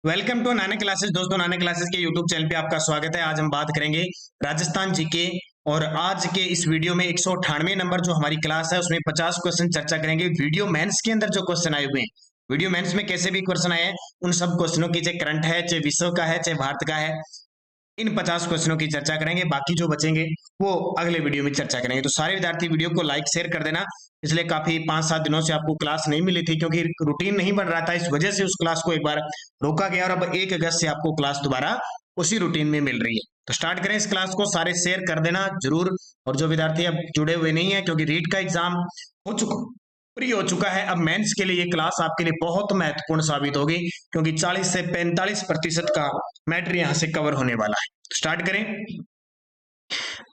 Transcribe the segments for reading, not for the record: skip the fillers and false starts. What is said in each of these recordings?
Welcome to Nana classes. दोस्तों, नाना classes के YouTube channel पे आपका स्वागत है। आज हम बात करेंगे राजस्थान जीके और आज के इस वीडियो में 198 नंबर जो हमारी क्लास है उसमें 50 क्वेश्चन चर्चा करेंगे। वीडियो मेंस के अंदर जो क्वेश्चन आए हुए हैं, वीडियो मेंस में कैसे भी क्वेश्चन आए हैं, उन सब क्वेश्चनों की चाहे करंट है, चाहे विश्व का है, चाहे भारत का है, इन 50 क्वेश्चनों की चर्चा करेंगे। बाकी जो बचेंगे वो अगले वीडियो में चर्चा करेंगे। तो सारे विद्यार्थी वीडियो को लाइक शेयर कर देना। इसलिए काफी 5-7 दिनों से आपको क्लास नहीं मिली थी क्योंकि रूटीन नहीं बन रहा था, इस वजह से उस क्लास को एक बार रोका गया और अब 1 अगस्त से आपको क्लास दोबारा उसी रूटीन में मिल रही है। तो स्टार्ट करें इस क्लास को, सारे शेयर कर देना जरूर। और जो विद्यार्थी अब जुड़े हुए नहीं है, क्योंकि रीट का एग्जाम हो चुका फ्री हो चुका है, अब मेंस के लिए ये क्लास आपके लिए बहुत महत्वपूर्ण साबित होगी क्योंकि 40 से 45% का मैटर यहां से कवर होने वाला है। स्टार्ट करें।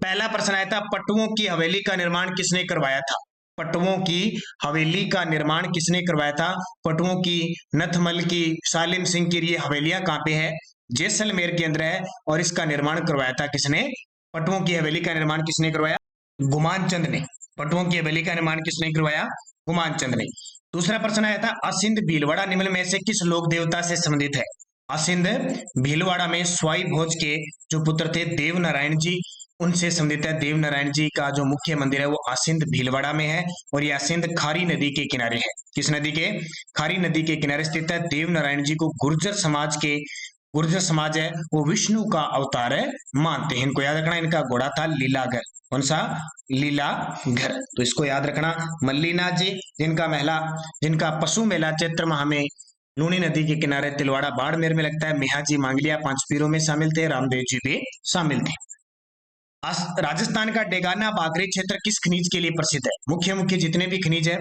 पहला प्रश्न आया था, पट्टुओं की हवेली का निर्माण किसने करवाया था? पट्टुओं की हवेली का निर्माण किसने करवाया था? पट्टुओं की, नथमल की, सालिम सिंह की, ये हवेलियां कहां पे है? जैसलमेर के अंदर है। और इसका निर्माण करवाया था किसने? पट्टुओं की हवेली का निर्माण किसने करवाया? गुमान चंद ने। पट्टुओं की हवेली का निर्माण किसने करवाया? गुमान चंद ने। दूसरा प्रश्न आया था, असिंध भीलवाड़ा निम्न में से किस लोक देवता से संबंधित है? असिंध भीलवाड़ा में स्वाई भोज के जो पुत्र थे देव नारायण जी, उनसे संबंधित है। देव नारायण जी का जो मुख्य मंदिर है वो असिंध भीलवाड़ा में है और ये असिंध खारी नदी के किनारे है। किस नदी के? खारी नदी के किनारे स्थित है। देव नारायण जी को गुर्जर समाज है वो विष्णु का अवतार है मानते हैं। इनको याद रखना। इनका घोड़ा था लीलागर। कौन सा? लीलागर। तो इसको याद रखना। मल्लीनाथ जी जिनका पशु मेला चैत्र माह में लूनी नदी के किनारे तिलवाड़ा बाड़मेर में लगता है। मेहाजी मांगलिया 5 पीरों में शामिल थे। रामदेव जी भी शामिल थे। राजस्थान का डेगाना बागरी क्षेत्र किस खनिज के लिए प्रसिद्ध है? मुख्य मुख्य जितने भी खनिज है,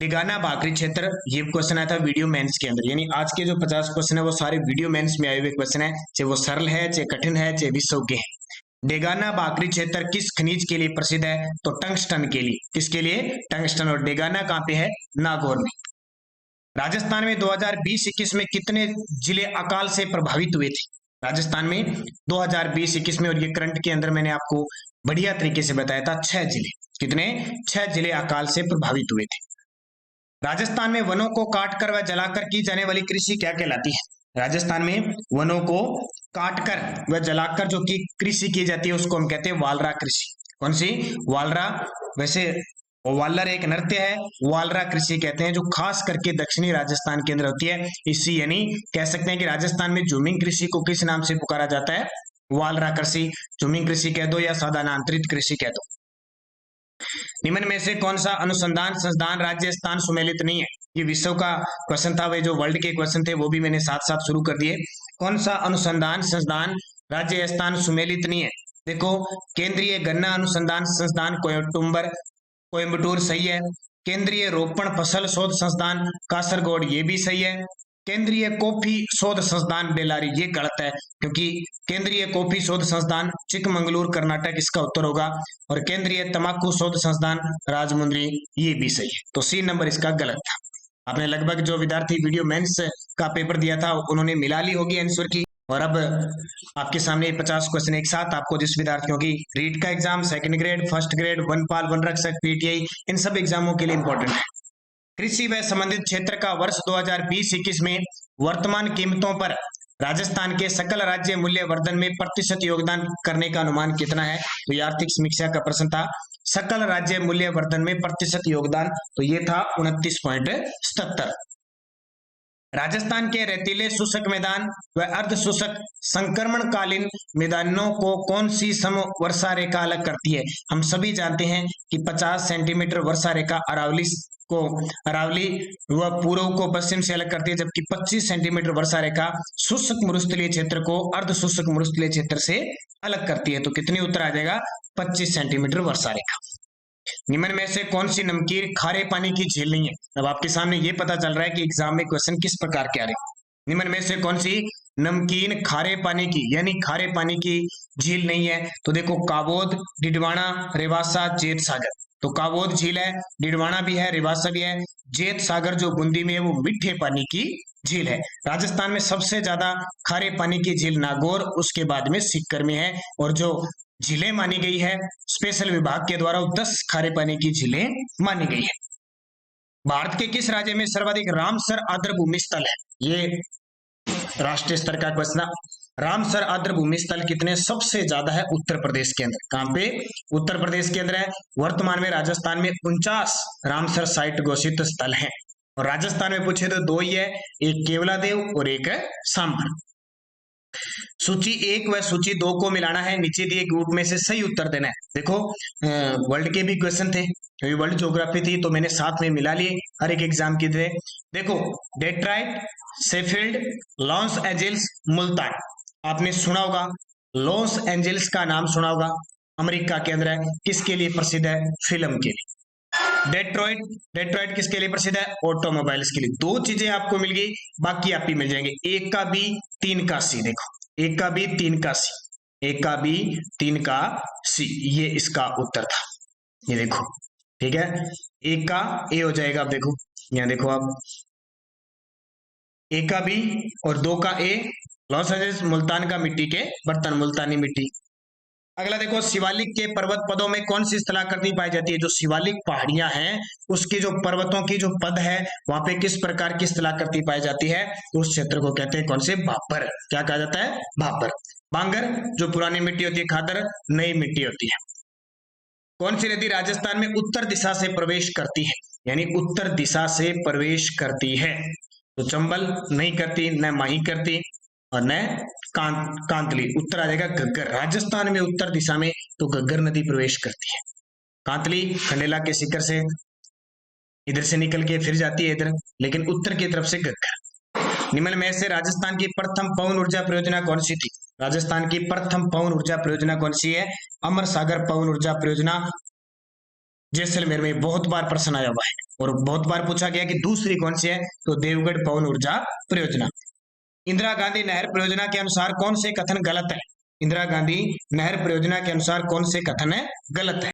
डेगाना बागरी क्षेत्र, ये क्वेश्चन आया था वीडियो मेंस के अंदर। यानी आज के जो 50 क्वेश्चन है वो सारे वीडियो मेंस में आए हुए क्वेश्चन है, चाहे वो सरल है, चाहे कठिन है, चाहे विषयोग्य है। डेगाना बागरी क्षेत्र किस खनिज के लिए प्रसिद्ध है? तो टंगस्टन के लिए। किसके लिए? टंगस्टन। और डेगाना कहां पे है? नागौर में। राजस्थान में 2020-21 में कितने जिले अकाल से प्रभावित हुए थे? राजस्थान में 2020-21 में, और ये करंट के अंदर मैंने आपको बढ़िया तरीके से बताया था, 6 जिले। कितने? 6 जिले अकाल से प्रभावित हुए थे। राजस्थान में वनों को काटकर व जलाकर की जाने वाली कृषि क्या कहलाती है? राजस्थान में वनों को काटकर व जलाकर जो की कृषि की जाती है उसको हम कहते हैं वालरा कृषि। कौन सी? वालरा। वैसे वालर एक नृत्य है, वालरा कृषि कहते हैं, जो खास करके दक्षिणी राजस्थान के अंदर होती है। इसी यानी कह सकते हैं कि राजस्थान में झूमिंग कृषि को किस नाम से पुकारा जाता है? वालरा कृषि। झूमिंग कृषि कह दो या साधानांतरित कृषि कह दो। निम्न में से कौन सा अनुसंधान संस्थान राज्य स्थान सुमेलित नहीं है? ये विश्व का क्वेश्चन था, वे जो वर्ल्ड के क्वेश्चन थे वो भी मैंने साथ साथ शुरू कर दिए। कौन सा अनुसंधान संस्थान राज्य स्थान सुमेलित नहीं है? देखो, केंद्रीय गन्ना अनुसंधान संस्थान कोयम्बटूर सही है। केंद्रीय रोपण फसल शोध संस्थान कासरगोड, ये भी सही है। केंद्रीय कॉफी शोध संस्थान बेलारी, ये गलत है क्योंकि केंद्रीय कॉफी शोध संस्थान चिकमंगलूर कर्नाटक इसका उत्तर होगा। और केंद्रीय तंबाकू शोध संस्थान राजमुंद्री, ये भी सही है। तो सी नंबर इसका गलत था। आपने लगभग जो विद्यार्थी वीडियो मेंस का पेपर दिया था उन्होंने मिला ली होगी आंसर की। और अब आपके सामने 50 क्वेश्चन एक साथ आपको, जिस विद्यार्थियों की रीट का exam second grade, first grade, वनपाल, वनरक्षक, पीटीआई, इन सब एग्जामों के लिए इंपॉर्टेंट है। कृषि व संबंधित क्षेत्र का वर्ष 2020-21 में वर्तमान कीमतों पर राजस्थान के सकल राज्य मूल्य वर्धन में प्रतिशत योगदान करने का अनुमान कितना है? तो ये आर्थिक समीक्षा का प्रश्न था। सकल राज्य मूल्य वर्धन में प्रतिशत योगदान, तो ये था 29.77। राजस्थान के रेतीले शुष्क मैदान व अर्ध शुष्क संक्रमणकालीन मैदानों को कौन सी सम वर्षा रेखा अलग करती है? हम सभी जानते हैं कि 50 सेंटीमीटर वर्षा रेखा अरावली व पूर्व को पश्चिम से अलग करती है, जबकि 25 सेंटीमीटर वर्षा रेखा शुष्क मरुस्थलीय क्षेत्र को अर्ध शुष्क मरुस्थलीय क्षेत्र से अलग करती है। तो कितनी उत्तर आ जाएगा? 25 सेंटीमीटर वर्षा रेखा। निम्न में से कौन सी नमकीन खारे पानी की झील नहीं है? अब आपके सामने ये पता चल रहा है कि एग्जाम में क्वेश्चन किस प्रकार के आ रहे हैं। निम्न में से कौन सी नमकीन खारे पानी की यानी खारे पानी की झील नहीं है? तो देखो, काबोद, डिडवाना, रेवासा, जेत सागर। तो काबोद झील है, डिडवाना भी है, रेवासा भी है। जेत सागर जो बूंदी में है वो मीठे पानी की झील है। राजस्थान में सबसे ज्यादा खारे पानी की झील नागौर, उसके बाद में सीकर में है। और जो झीलें मानी गई है स्पेशल विभाग के द्वारा, 10 खारे पानी की झीलें मानी गई है। भारत के किस राज्य में सर्वाधिक रामसर आर्द्र भूमि स्थल है? ये राष्ट्रीय स्तर का क्वेश्चन। रामसर आर्द्र भूमि स्थल कितने सबसे ज्यादा है? उत्तर प्रदेश के अंदर। कहां पे? उत्तर प्रदेश के अंदर है। वर्तमान में राजस्थान में 49 रामसर साइट घोषित स्थल हैं। और राजस्थान में पूछे तो दो ही है, एक केवलादेव और एक है सांभर। सूची 1 व सूची 2 को मिलाना है, नीचे दिए ग्रुप में से सही उत्तर देना है। देखो वर्ल्ड के भी क्वेश्चन थे, क्योंकि वर्ल्ड ज्योग्राफी थी तो मैंने साथ में मिला लिए हर एक एग्जाम की तरह। देखो Detroit, Sheffield, Los Angeles, Multan, आपने सुना होगा। लॉस एंजल्स का नाम सुना होगा, अमेरिका के अंदर है। किसके लिए प्रसिद्ध है? फिल्म के लिए। डेट्रॉइट, डेट्रॉइट किसके लिए प्रसिद्ध है? ऑटोमोबाइल्स के लिए। दो चीजें आपको मिल गई, बाकी आप ही मिल जाएंगे। एक का बी, 3 का सी। देखो एक का बी, 3 का सी, एक का बी, 3 का सी, ये इसका उत्तर था। ये देखो, ठीक है, एक का ए हो जाएगा। अब देखो यहां देखो आप, एक का बी और 2 का ए, लॉस एंजल्स, मुल्तान का मिट्टी के बर्तन, मुल्तानी मिट्टी। अगला देखो, शिवालिक के पर्वत पदों में कौन सी स्थलाकृति पाई जाती है? जो शिवालिक पहाड़ियां हैं उसके जो पर्वतों की जो पद है वहां पे किस प्रकार की स्थलाकृति पाई जाती है? उस क्षेत्र को कहते हैं कौन से? भापर। क्या कहा जाता है? भापर। बांगर जो पुरानी मिट्टी होती है, खादर नई मिट्टी होती है। कौन सी नदी राजस्थान में उत्तर दिशा से प्रवेश करती है? यानी उत्तर दिशा से प्रवेश करती है। तो चंबल नहीं करती, न माही करती और न कांतली। उत्तर आ जाएगा घग्गर। राजस्थान में उत्तर दिशा में तो घग्गर नदी प्रवेश करती है। कांतली खंडेला के शिखर से इधर से निकल के फिर जाती है इधर, लेकिन उत्तर की तरफ से घग्गर। निम्न में से राजस्थान की प्रथम पवन ऊर्जा परियोजना कौन सी थी? राजस्थान की प्रथम पवन ऊर्जा परियोजना कौन सी है? अमर सागर पवन ऊर्जा परियोजना, जैसलमेर में। बहुत बार प्रश्न आया हुआ है और बहुत बार पूछा गया कि दूसरी कौन सी है, तो देवगढ़ पवन ऊर्जा परियोजना। इंदिरा गांधी नहर परियोजना के अनुसार कौन से कथन गलत है? इंदिरा गांधी नहर परियोजना के अनुसार कौन से कथन है गलत है?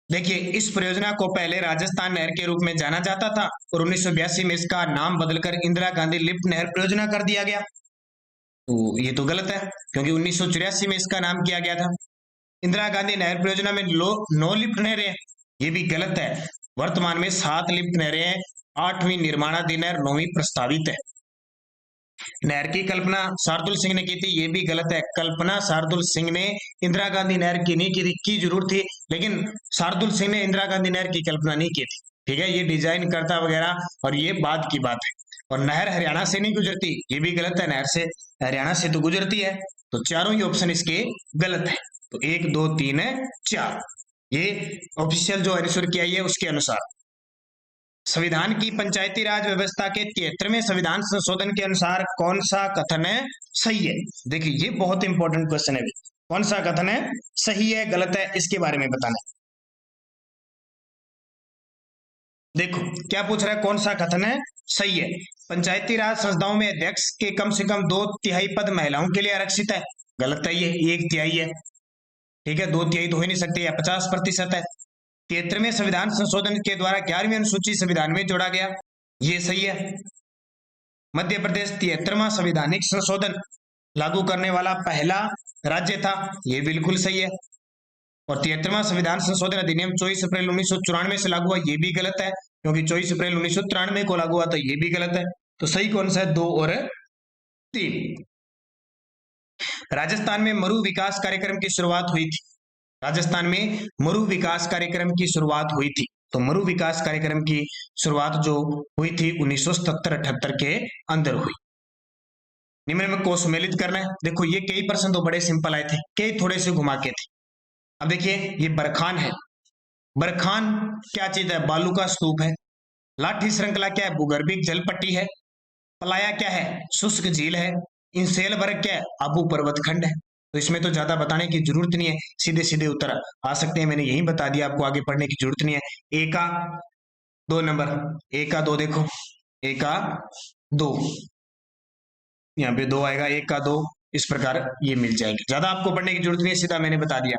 देखिए, इस परियोजना को पहले राजस्थान नहर के रूप में जाना जाता था और 1982 में इसका नाम बदलकर इंदिरा गांधी लिफ्ट नहर परियोजना कर दिया गया। तो ये तो गलत है, क्योंकि 1984 में इसका नाम किया गया था। इंदिरा गांधी नहर परियोजना में 9 लिफ्ट नहरें, ये भी गलत है। वर्तमान में 7 लिफ्ट नहरें हैं, 8वीं निर्माणाधीन नहर, 9वीं प्रस्तावित है। नहर की कल्पना शार्दुल सिंह ने की थी, ये भी गलत है। कल्पना शार्दुल सिंह ने इंदिरा गांधी नहर की नहीं की थी, की जरूर थी, लेकिन शार्दुल सिंह ने इंदिरा गांधी नहर की कल्पना नहीं की थी। ठीक है, ये डिजाइन करता वगैरह और ये बाद की बात है। और नहर हरियाणा से नहीं गुजरती, ये भी गलत है। नहर से हरियाणा से तो गुजरती है। तो चारों ही ऑप्शन इसके गलत है। तो 1 2 3 4, ये ऑफिशियल जो आंसर किया है उसके अनुसार। संविधान की पंचायती राज व्यवस्था के 73वें संविधान संशोधन के अनुसार कौन सा कथन है सही है? देखिए, ये बहुत इंपॉर्टेंट क्वेश्चन है। कौन सा कथन है सही है गलत है, इसके बारे में बताना। देखो क्या पूछ रहा है, कौन सा कथन है सही है? पंचायती राज संस्थाओं में अध्यक्ष के कम से कम 2/3 पद महिलाओं के लिए आरक्षित है। गलत है, ये 1/3 है। ठीक है, 2/3 तो हो ही नहीं सकते, या 50% है। 73वें संविधान संशोधन के द्वारा 11वीं अनुसूची संविधान में जोड़ा गया, ये सही है। मध्य प्रदेश 73वां संवैधानिक संशोधन लागू करने वाला पहला राज्य था, ये बिल्कुल सही है। और 73वां संविधान संशोधन अधिनियम 24 अप्रैल 1994 से लागू हुआ, ये भी गलत है, क्योंकि 24 अप्रैल 1993 को लागू हुआ, तो ये भी गलत है। तो सही कौन सा है? 2 और 3। राजस्थान में मरु विकास कार्यक्रम की शुरुआत हुई थी। राजस्थान में मरु विकास कार्यक्रम की शुरुआत हुई थी। तो मरु विकास कार्यक्रम की शुरुआत जो हुई थी 1977-78 के अंदर हुई। निम्न में को सम्मिलित करना है। देखो ये कई प्रश्न तो बड़े सिंपल आए थे, कई थोड़े से घुमा के थे। अब देखिए, ये बरखान है। बरखान क्या चीज है? बालू का स्तूप है। लाठी श्रृंखला क्या है? भूगर्भिक जल पट्टी है। पलाया क्या है? शुष्क झील है। इंसेल वर्ग क्या है? आबू पर्वत खंड है। तो इसमें तो ज्यादा बताने की जरूरत नहीं है, सीधे सीधे उत्तर आ सकते हैं। मैंने यही बता दिया, आपको आगे पढ़ने की जरूरत नहीं है। ए का 2 नंबर, ए का 2 देखो, ए का 2, यहाँ पे 2 आएगा, 1 का 2, इस प्रकार ये मिल जाएगी। ज्यादा आपको पढ़ने की जरूरत नहीं है, सीधा मैंने बता दिया।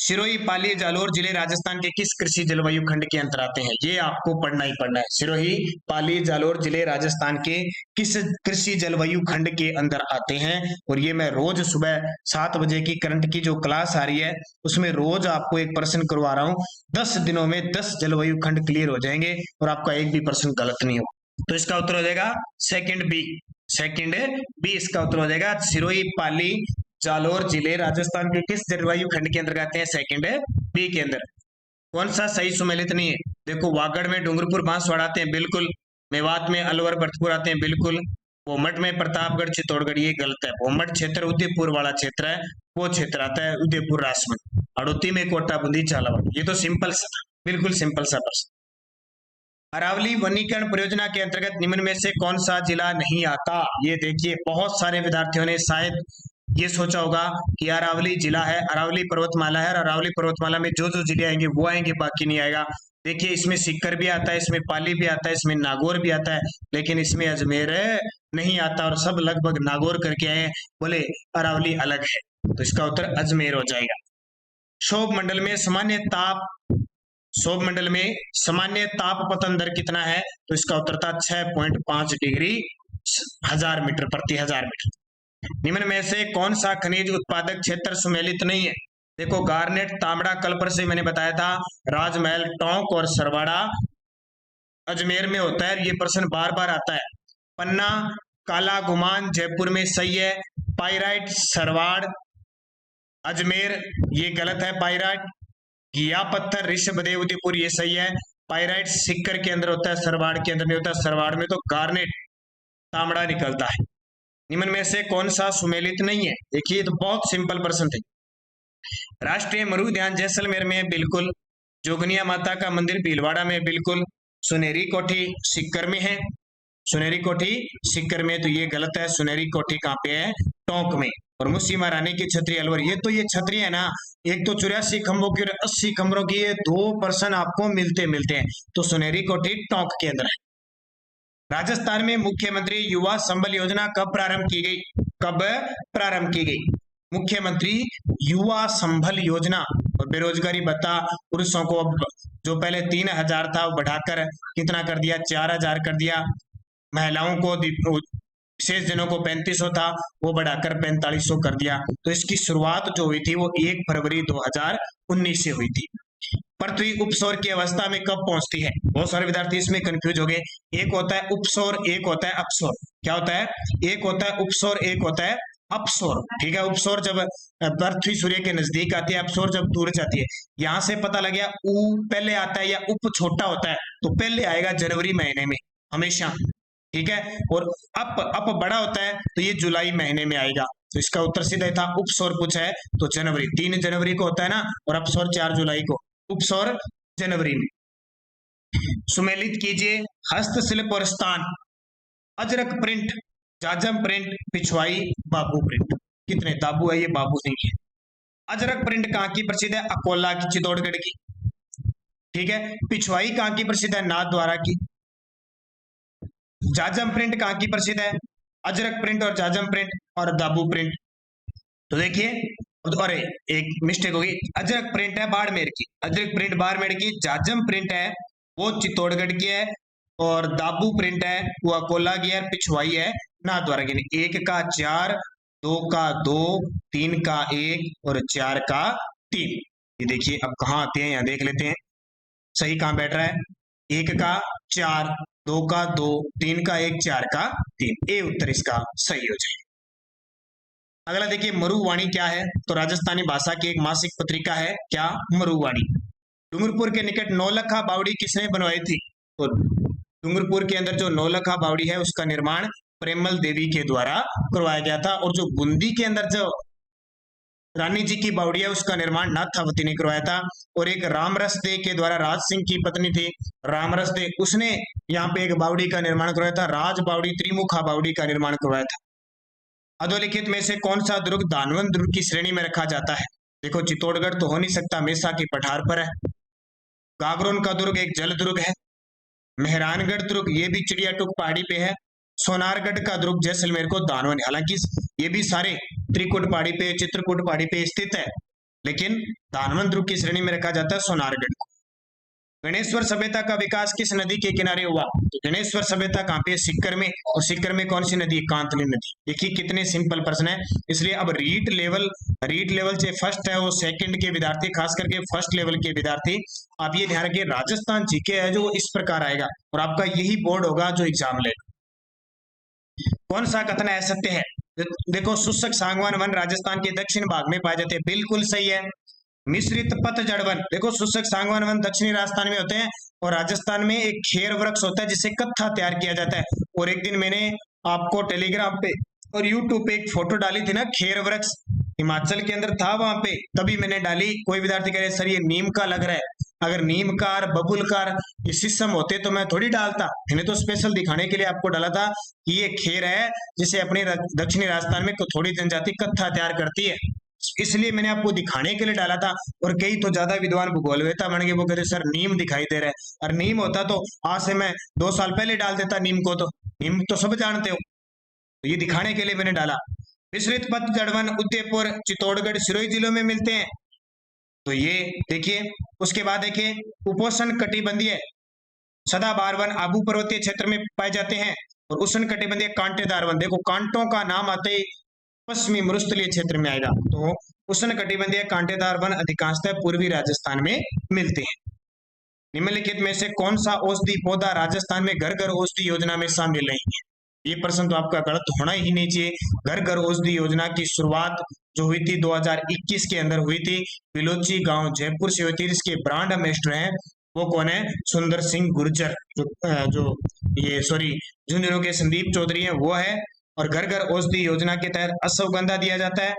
सिरोही, पाली, जालोर जिले राजस्थान के किस कृषि जलवायु खंड के अंतर आते हैं? ये आपको पढ़ना ही पढ़ना है। सिरोही, पाली, जालोर जिले राजस्थान के किस कृषि जलवायु खंड के अंदर आते हैं? और ये मैं रोज सुबह 7 बजे की करंट की जो क्लास आ रही है उसमें रोज आपको एक प्रश्न करवा रहा हूँ। 10 दिनों में 10 जलवायु खंड क्लियर हो जाएंगे और आपका एक भी प्रश्न गलत नहीं हो। तो इसका उत्तर हो जाएगा सेकंड बी, सेकंड बी इसका उत्तर हो जाएगा। सिरोही, पाली, जालोर जिले राजस्थान के किस जलवायु खंड के अंदर आते हैं? सेकंड बी के अंदर। कौन सा सही सुमेलित नहीं है? देखो, वागड़ में डूंगरपुर बांसवाड़ा आते हैं, बिल्कुल। मेवात में अलवर भरतपुर आते हैं, बिल्कुल। भोमट में प्रतापगढ़ चित्तौड़गढ़, ये गलत है। भोमट क्षेत्र उदयपुर वाला क्षेत्र है, वो क्षेत्र आता है उदयपुर राजमंड। हड़ौती में कोटा, बूंदी, झालावाड़। ये तो सिंपल सा था, बिल्कुल सिंपल सा प्रश्न। अरावली वनीकरण परियोजना के अंतर्गत निम्न में से कौन सा जिला नहीं आता? ये देखिए, बहुत सारे विद्यार्थियों ने शायद ये सोचा होगा कि अरावली जिला है, अरावली पर्वतमाला है, और अरावली पर्वतमाला में जो जो जिले आएंगे वो आएंगे, बाकी नहीं आएगा। देखिए, इसमें सीकर भी आता है, इसमें पाली भी आता है, इसमें नागौर भी आता है, लेकिन इसमें अजमेर नहीं आता, और सब लगभग नागौर करके आए, बोले अरावली अलग है, तो इसका उत्तर अजमेर हो जाएगा। क्षोभ मंडल में सामान्य ताप पतन दर कितना है? तो इसका उत्तर था 6.5 डिग्री 1000 मीटर प्रति 1000 मीटर। निम्न में से कौन सा खनिज उत्पादक क्षेत्र सुमेलित नहीं है? देखो, गार्नेट, तांबड़ा, कल्पर से मैंने बताया था, राजमहल, टोंक और सरवाड़ा अजमेर में होता है। ये प्रश्न बार बार आता है। पन्ना, काला गुमान जयपुर में सही है। पाइराइट सरवाड़ अजमेर, ये गलत है। पाइराइट घिया पत्थर ऋषभदेव उदयपुर, ये सही है। पाइराइट सिक्कर के अंदर होता है, सरवाड़ के अंदर नहीं होता। सरवाड़ में तो गार्नेट, तांबड़ा निकलता है। निम्न में से कौन सा सुमेलित नहीं है? देखिए, तो बहुत सिंपल प्रश्न थे। राष्ट्रीय मरु उद्यान जैसलमेर में, बिल्कुल। जोगनिया माता का मंदिर भीलवाड़ा में, बिल्कुल। सुनहरी कोठी सिक्कर में है, सुनहरी कोठी सिक्कर में, तो ये गलत है। सुनहरी कोठी कहाँ पे है? टोंक में। और मुसी महारानी की छतरी अलवर, ये तो ये छतरी है ना, एक तो 84 खंभों की और 80 खंभों की, ये 2% आपको मिलते हैं, तो सुनहरी कोठी टोंक के अंदर है। राजस्थान में मुख्यमंत्री युवा संबल योजना कब प्रारंभ की गई? कब प्रारंभ की गई? मुख्यमंत्री युवा संबल योजना। और बेरोजगारी भत्ता पुरुषों को जो पहले 3000 था वो बढ़ाकर कितना कर दिया? 4000 कर दिया। महिलाओं को शेष दिनों को 3500 था, वो बढ़ाकर 4500 कर दिया। तो इसकी शुरुआत जो हुई थी वो 1 फरवरी 2019 से हुई थी। पृथ्वी उपसौर की अवस्था में कब पहुंचती है? बहुत सारे विद्यार्थी इसमें कंफ्यूज हो गए। एक होता है उपसौर, एक होता है अपसौर। क्या होता है? एक होता है उपसौर, एक होता है अपसौर। ठीक है, उपसौर जब पृथ्वी सूर्य के नजदीक आती है, अपसौर जब दूर जाती है। यहां से पता लग गया उ पहले आता है या उप छोटा होता है, तो पहले आएगा जनवरी महीने में हमेशा। ठीक है, और अप बड़ा होता है तो ये जुलाई महीने में आएगा। तो इसका उत्तर सीधा था, उपसौर पूछा है तो जनवरी, 3 जनवरी को होता है ना, और अपसौर 4 जुलाई को, उपसौर जनवरी में। सुमेलित कीजिए हस्तशिल्प और स्थान। अजरक प्रिंट, जाजम प्रिंट, पिछवाई, बाबू प्रिंट। कितने ताबू है? ये बाबू नहीं है। अजरक प्रिंट कहाँ की प्रसिद्ध है? अकोला की, चित्तौड़गढ़ की। ठीक है, पिछवाई कहाँ की प्रसिद्ध है? नाथद्वारा की। जाजम प्रिंट कहाँ की प्रसिद्ध है? अजरक प्रिंट और जाजम प्रिंट और दाबू प्रिंट। तो देखिए, अरे एक मिस्टेक होगी, अजरक प्रिंट है बाड़मेर की, अजरक प्रिंट बाड़मेर की। जाजम प्रिंट है वो चित्तौड़गढ़ की है, और दाबू प्रिंट है वो अकोला की है, पिछवाई है नाथद्वारा की। 1 का 4, 2 का 2, 3 का 1 और 4 का 3। ये देखिए अब कहाँ आते हैं, यहाँ देख लेते हैं सही कहाँ बैठ रहा है। 1 का 4, 2 का 2, 3 का 1, 4 का 3। ए उत्तर इसका सही हो जाए। अगला देखिए, मरुवाणी क्या है? तो राजस्थानी भाषा की एक मासिक पत्रिका है। क्या? मरुवाणी। डूंगरपुर के निकट नौलखा बावड़ी किसने बनवाई थी? तो डूंगरपुर के अंदर जो नौलखा बावड़ी है उसका निर्माण प्रेमल देवी के द्वारा करवाया गया था। और जो बूंदी के अंदर जो रानी जी की बावड़ी है उसका निर्माण नाथावती ने करवाया था। और एक रामरस दे के द्वारा, राज सिंह की पत्नी थी रामरस दे, उसने यहाँ पे एक बावड़ी का निर्माण करवाया था, राज बावड़ी, त्रिमुखा बावड़ी का निर्माण करवाया था। अधोलिखित में से कौन सा दुर्ग दानवन दुर्ग की श्रेणी में रखा जाता है? देखो, चित्तौड़गढ़ तो हो नहीं सकता, मेसा की पठार पर है। गागरोन का दुर्ग एक जल दुर्ग है। मेहरानगढ़ दुर्ग ये भी चिड़ियाटुक पहाड़ी पे है। सोनारगढ़ का दुर्ग जैसलमेर को दानवन, हालांकि ये भी सारे त्रिकुट पहाड़ी पे, चित्रकूट पहाड़ी पे स्थित है, लेकिन दानवन दुर्ग की श्रेणी में रखा जाता है सोनारगढ़ को। गणेश्वर सभ्यता का विकास किस नदी के किनारे हुआ? तो गणेश्वर सभ्यता कहाँ पे? सिक्कर में। और सिक्कर में कौन सी नदी? कांतली नदी। देखिए कितने सिंपल प्रश्न है। इसलिए अब रीट लेवल जो फर्स्ट है वो सेकंड के विद्यार्थी, खास करके फर्स्ट लेवल के विद्यार्थी, आप ये ध्यान रखिए, राजस्थान जीके है जो इस प्रकार आएगा और आपका यही बोर्ड होगा जो एग्जाम लेगा। कौन सा कथन असत्य है? देखो, शुष्क सागवान वन राजस्थान के दक्षिण भाग में पाए जाते हैं, बिल्कुल सही है। मिश्रित पतझड़ वन, देखो शुष्क सागवान वन दक्षिणी राजस्थान में होते हैं, और राजस्थान में एक खेर वृक्ष होता है जिससे कत्था तैयार किया जाता है। और एक दिन मैंने आपको टेलीग्राम पे और यूट्यूब पे एक फोटो डाली थी ना, खेर वृक्ष हिमाचल के अंदर था वहां पे, तभी मैंने डाली। कोई विद्यार्थी कह रहे सर ये नीम का लग रहा है, अगर नीम का और बबुल का ये शीशम होते तो मैं थोड़ी डालता, मैंने तो स्पेशल दिखाने के लिए आपको डाला था कि ये खेर है जिसे अपने दक्षिणी राजस्थान में थोड़ी जनजाति कत्था तैयार करती है, इसलिए मैंने आपको दिखाने के लिए डाला था। और कई तो ज्यादा विद्वान भूगोलवेता बन गए, वो कहते सर नीम दिखाई दे रहा है, और नीम होता तो आज से मैं 2 साल पहले डाल देता नीम को, तो नीम तो सब जानते हो, तो ये दिखाने के लिए मैंने डाला। मिश्रित पतझड़ वन उदयपुर, चित्तौड़गढ़, सिरोही जिलों में मिलते हैं, तो ये देखिए। उसके बाद देखिए उपोष्ण कटिबंधीय सदाबहार वन आबू पर्वतीय क्षेत्र में पाए जाते हैं, और उष्ण कटिबंधीय कांटेदार वन, देखो कांटों का नाम आते ही पश्चिमी मरुस्थलीय क्षेत्र में आएगा, तो उष्ण कटिबंधीय कांटेदार वन अधिकांशतः पूर्वी राजस्थान में मिलते हैं। निम्नलिखित में से कौन सा औषधि पौधा राजस्थान में घर घर औषधि योजना में शामिल नहीं है? ये प्रश्न तो आपका गलत होना ही नहीं चाहिए। घर घर औषधि योजना की शुरुआत जो हुई थी 2021 के अंदर हुई थी, बिलोची गांव जयपुर से हुई थी। इसके ब्रांड एम्बेसडर हैं वो कौन है? सुंदर सिंह गुर्जर, जो ये सॉरी झुंझुनू के संदीप चौधरी हैं वो है। और घर घर औषधि योजना के तहत अश्वगंधा दिया जाता है,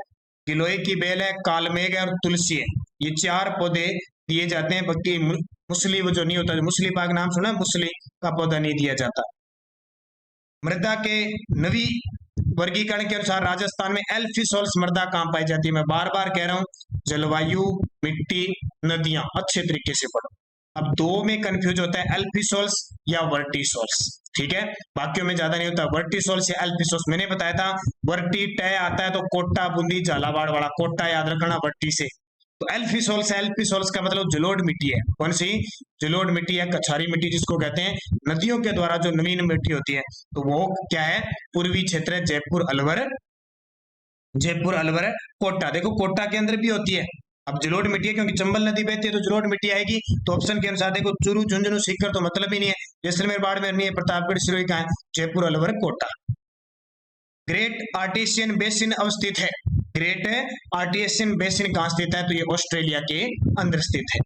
गिलोय की बेल है, कालमेघ है और तुलसी है, ये 4 पौधे दिए जाते हैं। बाकी मुसली वो जो नहीं होता, मुसली पाक नाम सुना, मुसली का पौधा नहीं दिया जाता। मृदा के नवी वर्गीकरण के अनुसार राजस्थान में एल्फिसोल्स मृदा कहां पाई जाती है? मैं बार बार कह रहा हूं, जलवायु, मिट्टी, नदियां, अच्छे तरीके से पढ़ो। अब 2 में कंफ्यूज होता है, एल्फिसोल्स या वर्टिसोल्स, ठीक है, बाकियों में ज्यादा नहीं होता। वर्टिसोल्स या एल्फिसोल्स मैंने बताया था, वर्टी टय आता है तो कोटा, बूंदी, झालावाड़ वाला कोटा याद रखना वर्टी से। तो एल्फिसोल्स, एल्फिसोल्स का मतलब जलोढ़ मिट्टी है। कौन सी? जलोढ़ मिट्टी या कछारी मिट्टी जिसको कहते हैं, नदियों के द्वारा जो नवीन मिट्टी होती है, तो वो क्या है? पूर्वी क्षेत्र है, जयपुर अलवर, जयपुर अलवर कोटा। देखो कोटा के अंदर भी होती है। अब जलोढ़ मिट्टी है क्योंकि चंबल नदी बहती है तो जलोढ़ मिट्टी आएगी। तो ऑप्शन के अनुसार देखो चूरू, झुंझुनू, सीकर तो मतलब ही नहीं है, जैसलमेर, बाड़मेर नहीं है, प्रतापगढ़, सिरोही कहाँ है? Jaipur Alwar Kota. Great artesian basin अवस्थित है, ग्रेट आर्टिशियन बेसिन कहां स्थित है? तो ये ऑस्ट्रेलिया के अंदर स्थित है।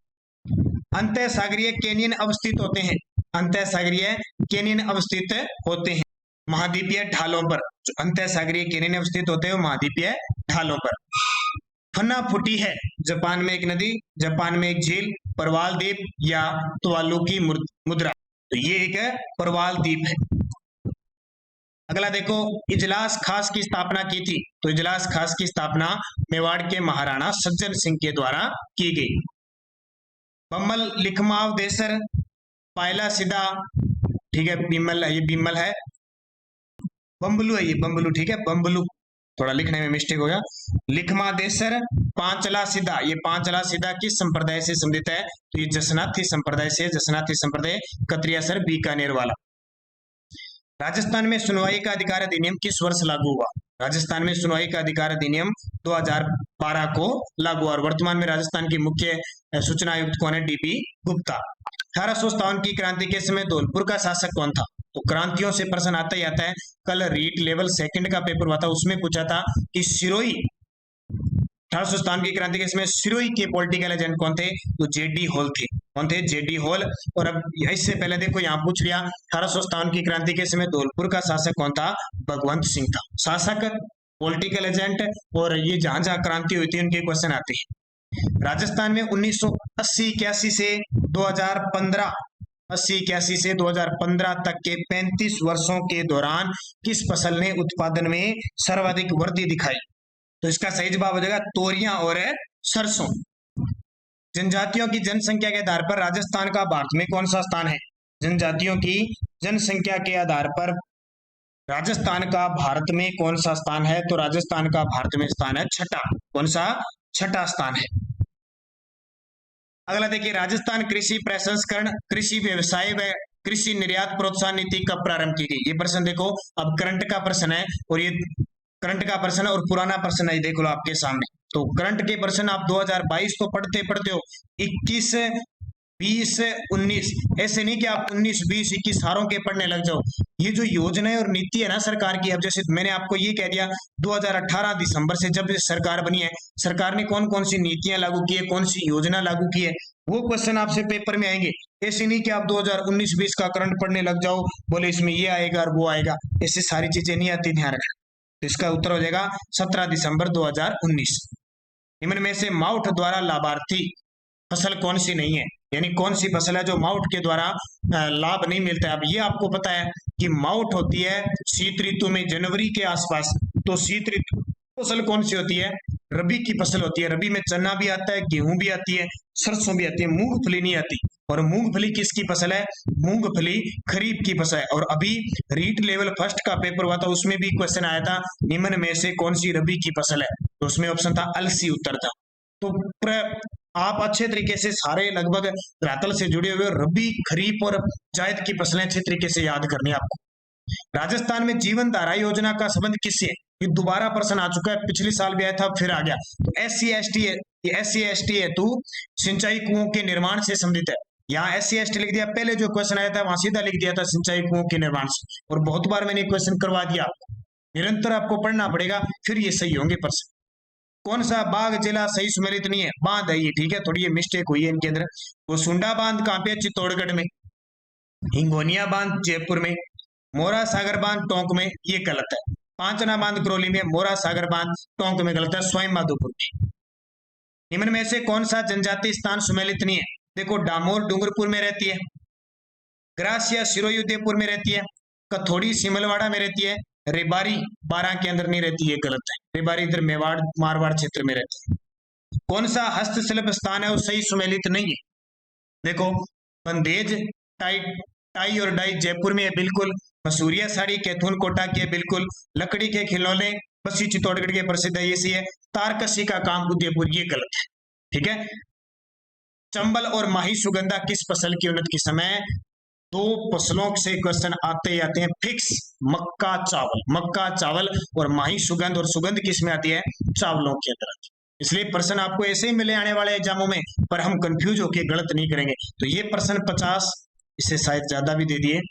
अंतः सागरीय कैनियन अवस्थित होते हैं, अंतः सागरीय कैनियन अवस्थित होते हैं महाद्वीपीय ढालों पर। जो अंतः सागरीय कैनियन अवस्थित होते हैं महाद्वीपीय ढालों पर। फन्ना फुटी है जापान में एक नदी, जापान में एक झील, परवाल द्वीप या तुवालू की मुद्रा, तो ये एक परवाल द्वीप है। अगला देखो, इजलास खास की स्थापना की थी, तो इजलास खास की स्थापना मेवाड़ के महाराणा सज्जन सिंह के द्वारा की गई। बम्मल, लिखमाव, देसर, पायला सिदा, ठीक है, बिमल है, ये बिमल है, बम्बलू है, ये बम्बलू, ठीक है, बम्बलू, थोड़ा लिखने में मिस्टेक हो गया। लिखमा देसर, पांचला सिदा, ये पांचला सिदा किस संप्रदाय से संबंधित है? तो ये जसनाथी संप्रदाय से, जसनाथी संप्रदाय, कतरियासर, बीकानेर वाला। राजस्थान में सुनवाई का अधिकार अधिनियम किस वर्ष लागू हुआ? राजस्थान में सुनवाई का अधिकार अधिनियम 2012 को लागू हुआ। और वर्तमान में राजस्थान की मुख्य सूचना आयुक्त कौन है? डीपी गुप्ता। 1857 की क्रांति के समय धौलपुर का शासक कौन था? तो क्रांतियों से प्रश्न आता ही आता है। कल रीट लेवल 2nd का पेपर हुआ था, उसमें पूछा था कि सिरोही 1857 की क्रांति के समय सिरोही के पॉलिटिकल एजेंट कौन थे? तो जेडी हॉल थे। कौन थे? JD hall. और अब इससे पहले देखो यहाँ पूछ लिया 1857 की क्रांति के समय धौलपुर का शासक कौन था? भगवंत सिंह था। शासक, पॉलिटिकल एजेंट, और ये जहां जहां क्रांति हुई थी उनके क्वेश्चन आते हैं। राजस्थान में 1980-81 से 2015 80-81 से 2015 तक के 35 वर्षों के दौरान किस फसल ने उत्पादन में सर्वाधिक वृद्धि दिखाई? तो इसका सही जवाब हो जाएगा तोरियां और सरसों। जनजातियों की जनसंख्या के आधार पर राजस्थान का भारत में कौन सा स्थान है? जनजातियों की जनसंख्या के आधार पर राजस्थान का भारत में कौन सा स्थान है? तो राजस्थान का भारत में स्थान है छठा। कौन सा? छठा स्थान है। अगला देखिए, राजस्थान कृषि प्रसंस्करण, कृषि व्यवसाय व कृषि निर्यात प्रोत्साहन नीति कब प्रारंभ की गई? ये प्रश्न देखो, अब करंट का प्रश्न है, और ये करंट का प्रश्न और पुराना प्रश्न है, देख लो आपके सामने। तो करंट के प्रश्न आप 2022 तो पढ़ते हो, 21 20 19, ऐसे नहीं कि आप 19 20 21 सारों के पढ़ने लग जाओ। ये जो योजना और नीति है ना सरकार की, अब जैसे मैंने आपको ये कह दिया 2018 दिसंबर से जब सरकार बनी है, सरकार ने कौन कौन सी नीतियां लागू की है, कौन सी योजना लागू की है, वो क्वेश्चन आपसे पेपर में आएंगे। ऐसे नहीं कि आप 2019-20 का करंट पढ़ने लग जाओ, बोले इसमें ये आएगा और वो आएगा, ऐसी सारी चीजें नहीं आती, ध्यान रखना। तो इसका उत्तर हो जाएगा 17 दिसंबर 2019। निम्न में से माउट द्वारा लाभार्थी फसल कौन सी नहीं है, यानी कौन सी फसल है जो माउट के द्वारा लाभ नहीं मिलता है। अब ये आपको पता है कि माउट होती है शीत ऋतु में, जनवरी के आसपास। तो शीत ऋतु फसल कौन सी होती है, रबी की फसल होती है। रबी में चना भी आता है, गेहूं भी आती है, सरसों भी आती है, मूंगफली नहीं आती। और मूंगफली किसकी फसल है, मूंगफली खरीफ की फसल है। और अभी रीट लेवल फर्स्ट का पेपर हुआ था, उसमें भी क्वेश्चन आया था निम्न में से कौन सी रबी की फसल है, तो उसमें ऑप्शन था अलसी, उत्तर था। तो आप अच्छे तरीके से सारे लगभग धरातल से जुड़े हुए रबी खरीफ और जायद की फसलें अच्छे तरीके से याद करनी है आपको। राजस्थान में जीवन धारा योजना का संबंध किससे है, ये दोबारा प्रश्न आ चुका है, पिछले साल भी आया था फिर आ गया। तो SC/ST हेतु सिंचाई कुओं के निर्माण से संबंधित है। यहाँ SC/ST लिख दिया, पहले जो क्वेश्चन आया था वहां सीधा लिख दिया था सिंचाई कुओं के निर्माण से, और बहुत बार मैंने क्वेश्चन करवा दिया आपको। निरंतर आपको पढ़ना पड़ेगा, फिर ये सही होंगे प्रश्न। कौन सा बाघ जिला सही सुमेलित नहीं है, बांध है ये, ठीक है, थोड़ी ये मिस्टेक हुई है इनके अंदर। वो सुंडा बांध कहाँ पे, चित्तौड़गढ़ में। हिंगोनिया बांध जयपुर में। मोरा सागर बांध टोंक में, ये गलत है। पांचना बांध करौली में, मोरा सागर बांध टोंक में गलत है, स्वयं माधोपुर में। निम्न में से कौन सा जनजातीय स्थान सुमेलित नहीं है, देखो डामोर डूंगरपुर में रहती है, ग्रासिया सिरोही उदयपुर में रहती है, कथोड़ी सिमलवाड़ा में रहती है, रेबारी बारां के अंदर नहीं रहती, ये गलत है। रेबारी इधर मेवाड़ मारवाड़ क्षेत्र में रहती है। कौन सा हस्तशिल्प स्थान है वो सही सुमेलित नहीं है, देखो बंदेज टाई टाई और डाई जयपुर में है बिल्कुल, मसूरिया साड़ी कैथून कोटा की है बिल्कुल, लकड़ी के खिलौने बस्सी चित्तौड़गढ़ के प्रसिद्ध है, ये सी है। तारकसी का काम उदयपुर, ये गलत है, ठीक है। चंबल और माही सुगंधा किस फसल की उन्नत किस्म है, दो फसलों से क्वेश्चन आते आते हैं फिक्स, मक्का चावल, मक्का चावल और माही सुगंध, और सुगंध किस में आती है, चावलों के अंदर आती है। इसलिए प्रश्न आपको ऐसे ही मिले आने वाले एग्जामों में, पर हम कंफ्यूज होके गलत नहीं करेंगे। तो ये प्रश्न 50, इससे शायद ज्यादा भी दे दिए,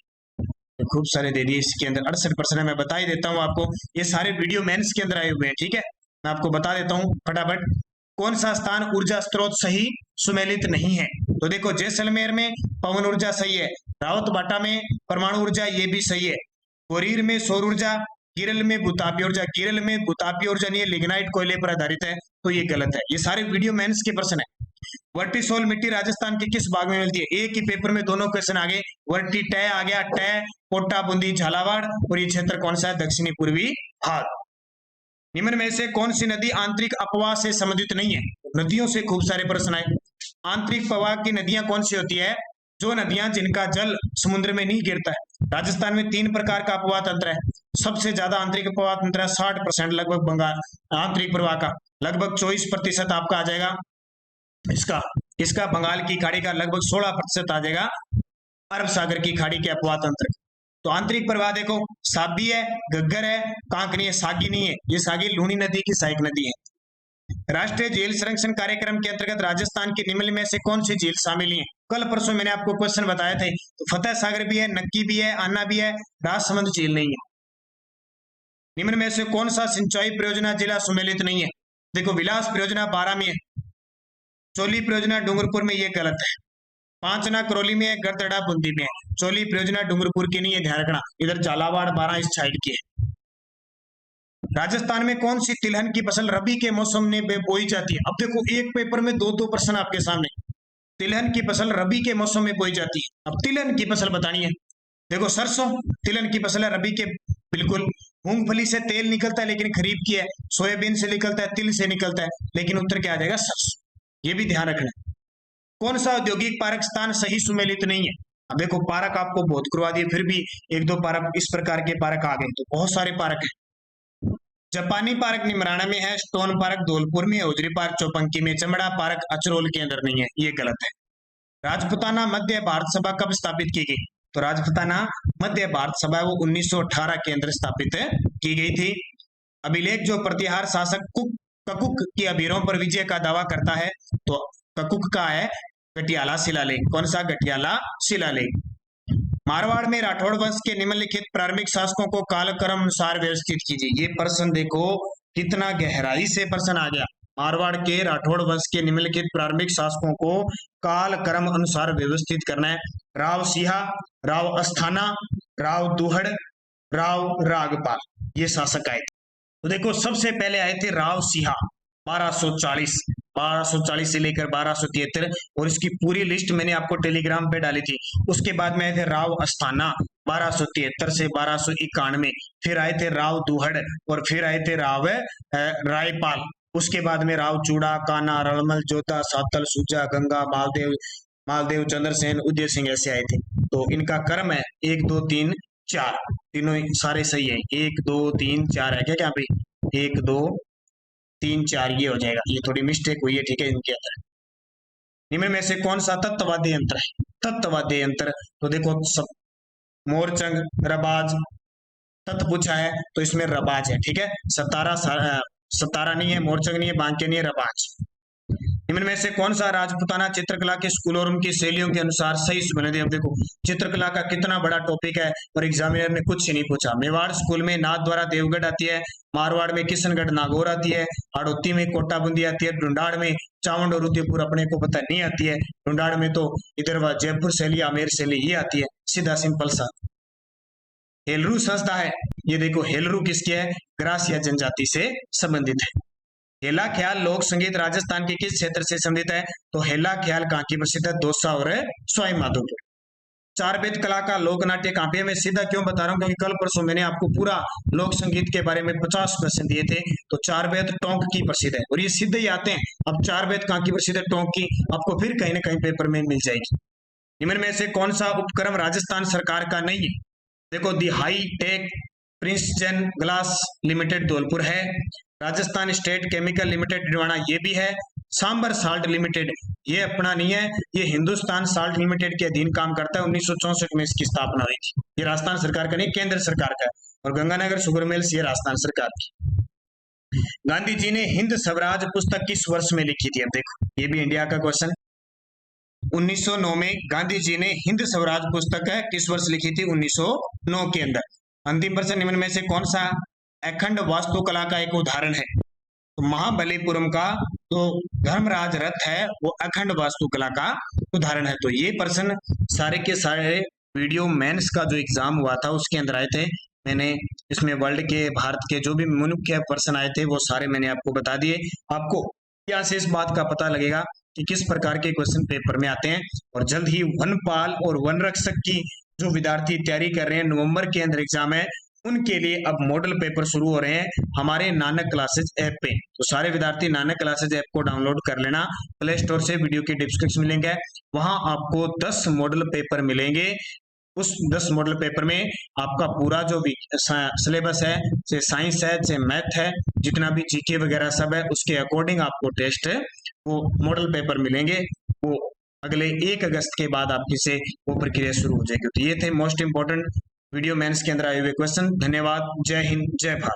खूब सारे दे दिए, इसके अंदर 68 प्रश्न है। मैं बता ही देता हूँ आपको, ये सारे वीडियो मेंस के अंदर आए हुए हैं, ठीक है, मैं आपको बता देता हूँ फटाफट। कौन सा स्थान ऊर्जा स्रोत सही सुमेलित नहीं है, तो देखो जैसलमेर में पवन ऊर्जा सही है, रावत बाटा में परमाणु ऊर्जा, ये भी सही है, कोरीर में सौर ऊर्जा, केरल में भूतापीय ऊर्जा, केरल में भूतापीय ऊर्जा नहीं है, लिग्नाइट कोयले पर आधारित है, तो ये गलत है। ये सारे वीडियो मेंस के प्रश्न है। वर्टिसोल मिट्टी राजस्थान के किस भाग में मिलती है, एक ही पेपर में दोनों क्वेश्चन आगे, वर्टी टै आ गया, टै कोटा बूंदी झालावाड़, और ये क्षेत्र कौन सा है, दक्षिणी पूर्वी भाग। निम्न में से कौन सी नदी आंतरिक अपवाह से संबंधित नहीं है, नदियों से खूब सारे प्रश्न आए। आंतरिक प्रवाह की नदियां कौन सी होती है, जो नदियां जिनका जल समुद्र में नहीं गिरता है। राजस्थान में 3 प्रकार का अपवाह तंत्र है, सबसे ज्यादा आंतरिक प्रवाह तंत्र है 60% लगभग, बंगाल आंतरिक प्रवाह का लगभग 24% आपका आ जाएगा, इसका बंगाल की खाड़ी का लगभग 16% आ जाएगा, अरब सागर की खाड़ी के अपवाह तंत्र। तो आंतरिक प्रवाह देखो, साबी है, गग्गर है, कांकनी है, सागी नहीं है, ये सागी लूनी नदी की सहायक नदी है। राष्ट्रीय झील संरक्षण कार्यक्रम के अंतर्गत राजस्थान के निम्न में से कौन सी झील शामिल है, कल परसों मैंने आपको क्वेश्चन बताए थे, तो फतेह सागर भी है, नक्की भी है, आना भी है, राजसमंद झील नहीं है। निम्न में से कौन सा सिंचाई परियोजना जिला सुमेलित नहीं है, देखो विलास परियोजना बारां में है, चोली परियोजना डूंगरपुर में, ये गलत है। पांचना करौली में है, गरदड़ा बूंदी में है, चोली परियोजना डूंगरपुर की नहीं है, ध्यान रखना, इधर झालावाड़ बारां इस साइड की है। राजस्थान में कौन सी तिलहन की फसल रबी के मौसम में बोई जाती है, अब देखो एक पेपर में दो प्रश्न आपके सामने, तिलहन की फसल रबी के मौसम में बोई जाती है। अब तिलहन की फसल बतानी है, देखो सरसों तिलहन की फसल है रबी के, बिल्कुल। मूंगफली से तेल निकलता है लेकिन खरीफ की है, सोयाबीन से निकलता है, तिल से निकलता है, लेकिन उत्तर क्या आ जाएगा, सरसों, ये भी ध्यान रखना। कौन सा औद्योगिक पार्क स्थान सही सुमेलित नहीं है, अब देखो पार्क आपको बहुत करवा दिए, फिर भी 1-2 पार्क इस प्रकार के पार्क आ गए, तो बहुत सारे पार्क है। जापानी पार्क निमराना में है, स्टोन पार्क धौलपुर में है, उजरी पार्क चौपंकी में, चमड़ा पार्क अचरोल के अंदर नहीं है, ये गलत है। राजपुताना मध्य भारत सभा कब स्थापित की गई, तो राजपुताना मध्य भारत सभा वो 1918 के अंदर स्थापित की गई थी। अभिलेख जो प्रतिहार शासक ककुक की अबीरों पर विजय का दावा करता है, तो ककुक का है गटियाला शिलालेख। कौन सा? गटियाला शिलालेख। मारवाड़ में राठौड़ वंश के निम्नलिखित प्रारंभिक शासकों को कालक्रम अनुसार व्यवस्थित कीजिए। ये प्रश्न देखो कितना गहराई से प्रश्न आ गया। मारवाड़ के राठौड़ वंश के निम्नलिखित प्रारंभिक शासकों को कालक्रम अनुसार व्यवस्थित करना है। राव सिहा, राव अस्थाना, राव दुहड़, राव रागपाल, ये शासक आए थे। तो देखो सबसे पहले आए थे राव सिहा 1240 से लेकर 1273, और इसकी पूरी लिस्ट मैंने आपको टेलीग्राम पे डाली थी। उसके बाद में आए थे राव अस्थाना 1273 से 1291, फिर आए थे राव दुहड़, और फिर आए थे राव रायपाल। उसके बाद में राव चूड़ा, काना, रड़मल, जोधा, सातल, सूजा, गंगा, मालदेव, चंद्रसेन, उदय सिंह, ऐसे आए थे। तो इनका क्रम है 1 2 3 4, तीनों सारे सही है। 1 2 3 4 है क्या पे? 1 2 3 4 ये हो जाएगा। ये थोड़ी मिस्टेक हुई है, ठीक है, इनके अंदर। निम्न में से कौन सा तत्ववादी यंत्र है? तत्ववादी यंत्र, तो देखो सब मोरचंग, रबाज, तत्व पूछा है तो इसमें रबाज है, ठीक है। सतारा नहीं है, मोरचंग नहीं है, बांके नहीं है, रबाज। निम्न में से कौन सा राजपूताना चित्रकला के स्कूल और उनकी शैलियों के अनुसार सही सुमेलित? अब देखो चित्रकला का कितना बड़ा टॉपिक है और एग्जामिनर ने कुछ नहीं पूछा। मेवाड़ स्कूल में नाथ द्वारा देवगढ़ आती है, मारवाड़ में किशनगढ़ नागौर आती है, हाड़ौती में कोटा बूंदी आती है, ढूंढाड़ में चावंड और उदयपुर अपने को पता नहीं आती है। ढूंढाड़ में तो इधर वह जयपुर शैली, आमेर शैली ये आती है, सीधा सिंपल सा। हेलरू संस्था है, ये देखो हेलरू किसकी है? ग्रासिया जनजाति से संबंधित है। हेला ख्याल लोक संगीत राजस्थान के किस क्षेत्र से संबंधित है? तो हेला ख्याल कहाँ की प्रसिद्ध है? दौसा और सवाई माधोपुर। चार वेद कला का लोक नाट्य कहाँ पे? मैं सीधा क्यों बता रहा हूँ क्योंकि कल परसों मैंने आपको पूरा लोक संगीत के बारे में 50 प्रश्न दिए थे। तो चार वेद टोंक की प्रसिद्ध है, और ये सीधे ही आते हैं। अब चार वेद कहाँ की प्रसिद्ध है? टोंक की। आपको फिर कहीं ना कहीं पेपर में मिल जाएगी। निम्न में से कौन सा उपक्रम राजस्थान सरकार का नहीं है? देखो दी हाई टेक प्रिंसजन ग्लास लिमिटेड धौलपुर है, राजस्थान स्टेट केमिकल लिमिटेड डिवाना ये भी है, सांबर साल्ट लिमिटेड ये अपना नहीं है, ये हिंदुस्तान साल्ट लिमिटेड के अधीन काम करता है। 1964 में इसकी स्थापना हुई थी। ये राजस्थान सरकार का नहीं, केंद्र सरकार का है। और गंगानगर शुगर मिल्स ये राजस्थान सरकार की। गांधी जी ने हिंद स्वराज पुस्तक किस वर्ष में लिखी थी? अब देखो ये भी इंडिया का क्वेश्चन। 1909 में गांधी जी ने हिंद स्वराज पुस्तक है किस वर्ष लिखी थी? 1909 के अंदर। अंतिम प्रश्न, निम्न में से कौन सा अखंड वास्तुकला का एक उदाहरण है? तो महाबलीपुरम का जो धर्मराज रथ है वो अखंड वास्तुकला का उदाहरण है। तो ये प्रश्न सारे के सारे वीडियो मेंस का जो एग्जाम हुआ था उसके अंदर आए थे। मैंने इसमें वर्ल्ड के, भारत के जो भी मुख्य प्रश्न आए थे वो सारे मैंने आपको बता दिए। आपको यहाँ से इस बात का पता लगेगा कि किस प्रकार के क्वेश्चन पेपर में आते हैं। और जल्द ही वनपाल और वन रक्षक की जो विद्यार्थी तैयारी कर रहे हैं, नवंबर के अंदर एग्जाम है, उनके लिए अब मॉडल पेपर शुरू हो रहे हैं हमारे नानक क्लासेज ऐप पे। तो सारे विद्यार्थी नानक क्लासेज ऐप को डाउनलोड कर लेना प्ले स्टोर से, वीडियो के डिस्क्रिप्शन में लिंक है, वहां आपको 10 मॉडल पेपर मिलेंगे। उस 10 मॉडल पेपर में आपका पूरा जो भी सिलेबस है, चाहे साइंस है, चाहे मैथ है, जितना भी जीके वगैरह सब है, उसके अकॉर्डिंग आपको टेस्ट है वो मॉडल पेपर मिलेंगे। वो अगले 1 अगस्त के बाद आपकी से वो प्रक्रिया शुरू हो जाएगी। तो ये थे मोस्ट इंपोर्टेंट वीडियो मेंस के अंदर आए हुए क्वेश्चन। धन्यवाद। जय हिंद, जय भारत।